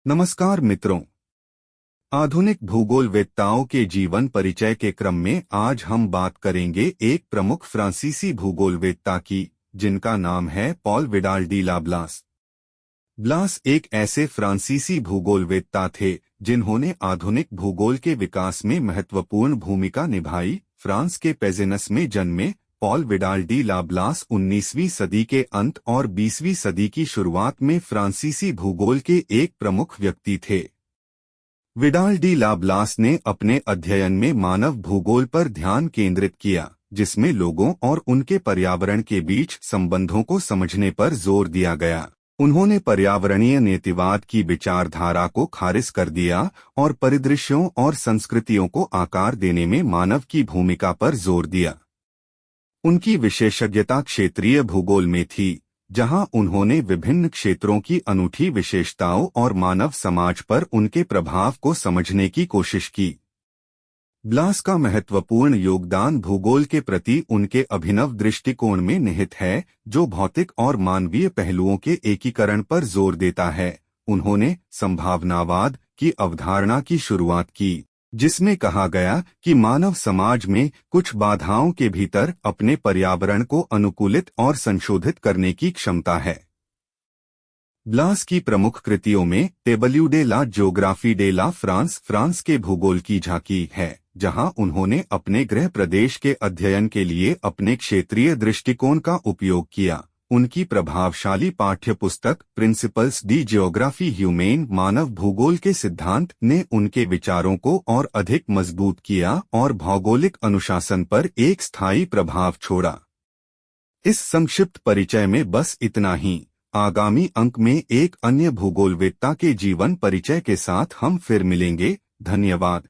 नमस्कार मित्रों। आधुनिक भूगोलवेत्ताओं के जीवन परिचय के क्रम में आज हम बात करेंगे एक प्रमुख फ्रांसीसी भूगोलवेत्ता की, जिनका नाम है पॉल विडाल डी ला ब्लास। ब्लास एक ऐसे फ्रांसीसी भूगोलवेत्ता थे जिन्होंने आधुनिक भूगोल के विकास में महत्वपूर्ण भूमिका निभाई। फ्रांस के पेजेनस में जन्मे पॉल विडाल डी ला ब्लास 19वीं सदी के अंत और 20वीं सदी की शुरुआत में फ्रांसीसी भूगोल के एक प्रमुख व्यक्ति थे। विडाल डी ला ब्लास ने अपने अध्ययन में मानव भूगोल पर ध्यान केंद्रित किया, जिसमें लोगों और उनके पर्यावरण के बीच संबंधों को समझने पर जोर दिया गया। उन्होंने पर्यावरणीय नीतिवाद की विचारधारा को खारिज कर दिया और परिदृश्यों और संस्कृतियों को आकार देने में मानव की भूमिका पर जोर दिया। उनकी विशेषज्ञता क्षेत्रीय भूगोल में थी, जहां उन्होंने विभिन्न क्षेत्रों की अनूठी विशेषताओं और मानव समाज पर उनके प्रभाव को समझने की कोशिश की। ब्लास का महत्वपूर्ण योगदान भूगोल के प्रति उनके अभिनव दृष्टिकोण में निहित है, जो भौतिक और मानवीय पहलुओं के एकीकरण पर जोर देता है। उन्होंने संभावनावाद की अवधारणा की शुरुआत की, जिसमें कहा गया कि मानव समाज में कुछ बाधाओं के भीतर अपने पर्यावरण को अनुकूलित और संशोधित करने की क्षमता है। ब्लास की प्रमुख कृतियों में टेबल्यू डे ला ज्योग्राफी डे ला फ्रांस के भूगोल की झांकी है, जहां उन्होंने अपने गृह प्रदेश के अध्ययन के लिए अपने क्षेत्रीय दृष्टिकोण का उपयोग किया। उनकी प्रभावशाली पाठ्यपुस्तक प्रिंसिपल्स डी जियोग्राफी ह्यूमेन मानव भूगोल के सिद्धांत ने उनके विचारों को और अधिक मजबूत किया और भौगोलिक अनुशासन पर एक स्थायी प्रभाव छोड़ा। इस संक्षिप्त परिचय में बस इतना ही। आगामी अंक में एक अन्य भूगोलवेत्ता के जीवन परिचय के साथ हम फिर मिलेंगे। धन्यवाद।